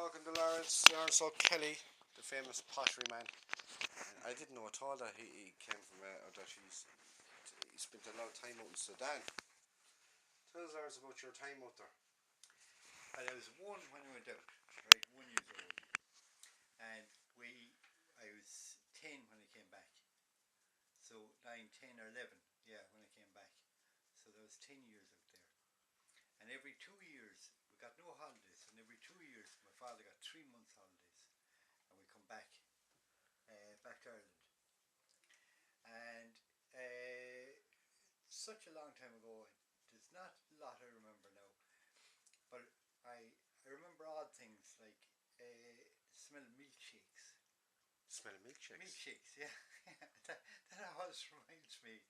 talking to Lawrence O'Kelly, the famous pottery man. And I didn't know at all that he came from, that he spent a lot of time out in Sudan. Tell us, Lawrence, about your time out there. Well, I was one when I went out, right, 1 year old. And I was 10 when I came back. So 9, 10 or 11, yeah, when I came back. So that was 10 years out there. And every 2 years, we got no holidays. And every 2 years, my father got 3 months holidays. And we come back, back to Ireland. And such a long time ago, there's not a lot I remember now. But I remember odd things like smell of milkshakes. Smell of milkshakes? Milkshakes, yeah. that always reminds me,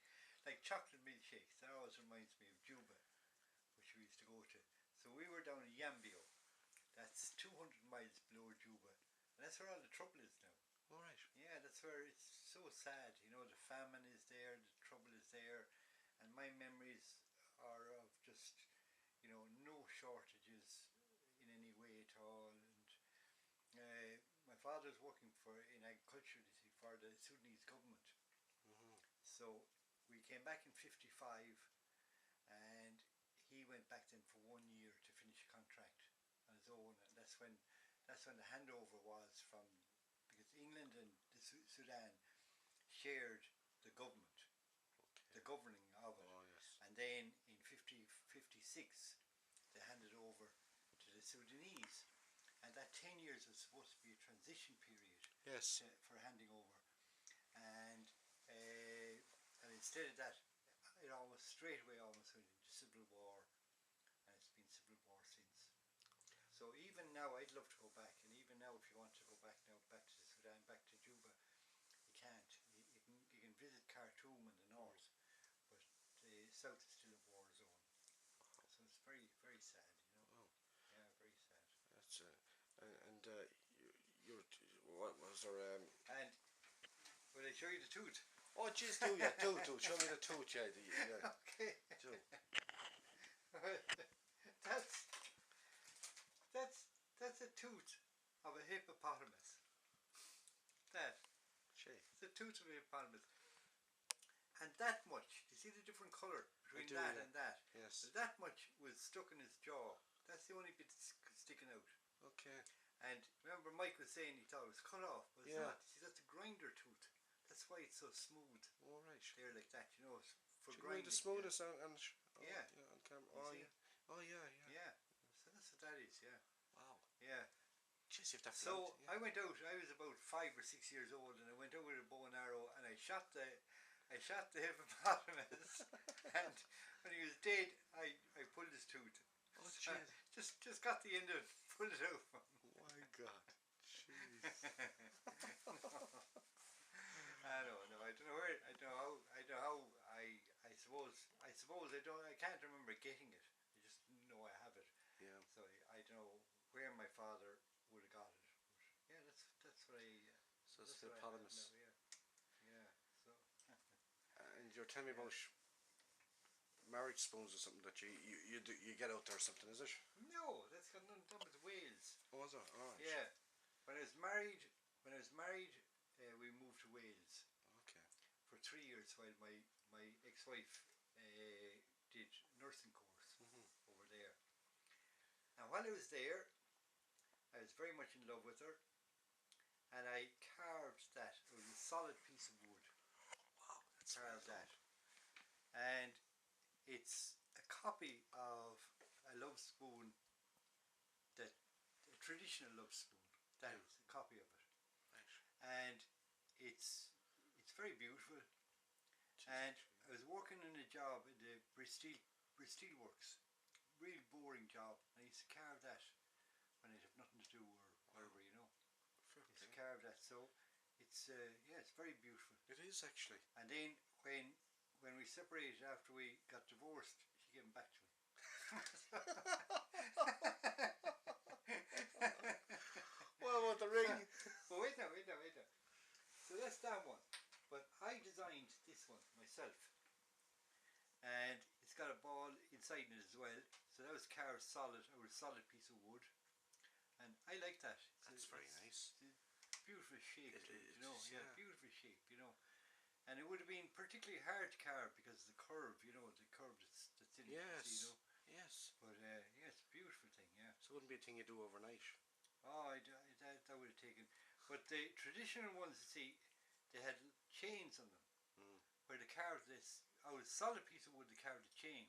like chocolate milkshakes, that always reminds me of Juba, which we used to go to. So we were down in Yambio. That's 200 miles below Juba. And that's where all the trouble is now. All right. Yeah, that's where it's so sad. You know, the famine is there, the trouble is there. And my memories are of just, you know, no shortages in any way at all. And my father's working in agriculture, you see, for the Sudanese government. So we came back in 55, and he went back then for 1 year to finish a contract on his own. And that's when the handover was from, because England and the Sudan shared the government, the governing of it. Oh, yes. And then in 56, they handed over to the Sudanese. And that 10 years was supposed to be a transition period. Yes. For handing over. And instead of that, it straight away went into civil war. And it's been civil war since. So even now, I'd love to go back. And even now, if you want to go back now, back to the Sudan, back to Juba, you can't. You can visit Khartoum in the north, but the south is still a war zone. So it's very, very sad, you know. Oh. Yeah, very sad. That's what was there? And will I show you the tooth? Oh, jeez, do show me the tooth, yeah. Okay. Do. That's a tooth of a hippopotamus. That. Gee. It's a tooth of a hippopotamus. And that much, you see the different colour between that and that? Yes. So that much was stuck in his jaw. That's the only bit sticking out. Okay. And remember Mike was saying he thought it was cut off, but it's not. See, that's a grinder tooth. That's why it's so smooth. All right. There like that, you know, for grinding. The smoothness on camera. Oh, yeah. Oh, yeah. Yeah. So that's what that is, yeah. Wow. Yeah. Jeez, you have to So I went out, I was about 5 or 6 years old, and I went out with a bow and arrow, and I shot the hippopotamus. And when he was dead, I pulled his tooth. Oh, jeez. Just got the end of it, pulled it out from him. Oh my God. Jeez. I don't know where, I can't remember getting it. I just know I have it. Yeah. So I don't know where my father would have got it. But yeah, that's what I. So it's hippopotamus. Yeah. So. And you're telling me about marriage spoons or something that you get out there or something, is it? No, that's got nothing to do with Wales. Oh, is it? Oh, right. Yeah. When I was married, we moved to Wales. Okay. For 3 years while my ex-wife did nursing course over there. And while I was there, I was very much in love with her, and I carved that. It was a solid piece of wood. Wow, that's carved that. And it's a copy of a love spoon, a traditional love spoon. That is a copy of it. Right. And it's very beautiful. And I was working in a job in the Bristol Works, real boring job. And I used to carve that when I'd have nothing to do or whatever, you know. I used to carve that. So it's it's very beautiful. It is actually. And then when we separated after we got divorced, she gave him back to me. What about the ring? Well, wait now. So that's that one. But I designed this one myself. And it's got a ball inside it as well. So that was carved solid, or a solid piece of wood. And I like that. That's very nice. It's a beautiful shape, It you know. is, Yeah, yeah. beautiful shape, you know. And it would have been particularly hard to carve because of the curve, you know, the curve that's in it, you see, you Yes, know. yes. But yeah, it's a beautiful thing, yeah. So it wouldn't be a thing you do overnight. Oh, that would have taken. But the traditional ones, you see, they had chains on them Mm. where they carved this out of a solid piece of wood. They carved a chain,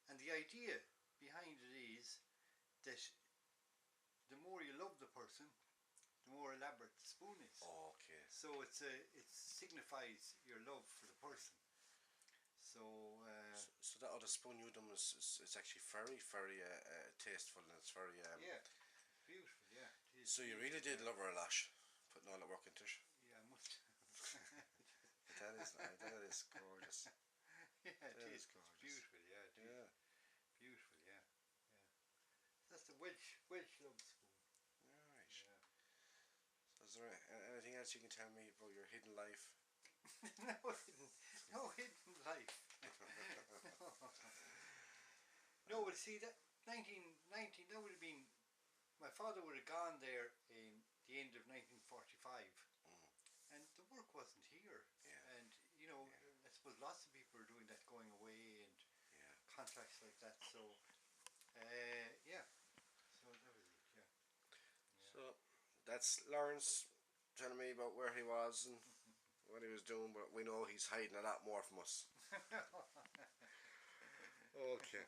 and the idea behind it is that the more you love the person, the more elaborate the spoon is. Okay. So it signifies your love for the person. So So that other spoon you done is it's actually very, very tasteful, and it's very. yeah, it's beautiful. Yeah, it is So you really beautiful, did yeah. love her a lot, putting all that work into it. Yeah, I must. But that is gorgeous. Yeah, That it is is. It's gorgeous. beautiful. Yeah, it is Yeah. beautiful. Yeah, yeah. That's the Welsh love spoon. All right. Yeah. So is there anything else you can tell me about your hidden life? No hidden life. No, but see that 1919. That would have been. My father would have gone there in the end of 1945, Mm. and the work wasn't here. Yeah. And you know, Yeah. I suppose lots of people are doing that, going away and Yeah. contracts like that. So, yeah. So that was it. Yeah. So that's Lawrence telling me about where he was and what he was doing, but we know he's hiding a lot more from us. Yeah. Okay.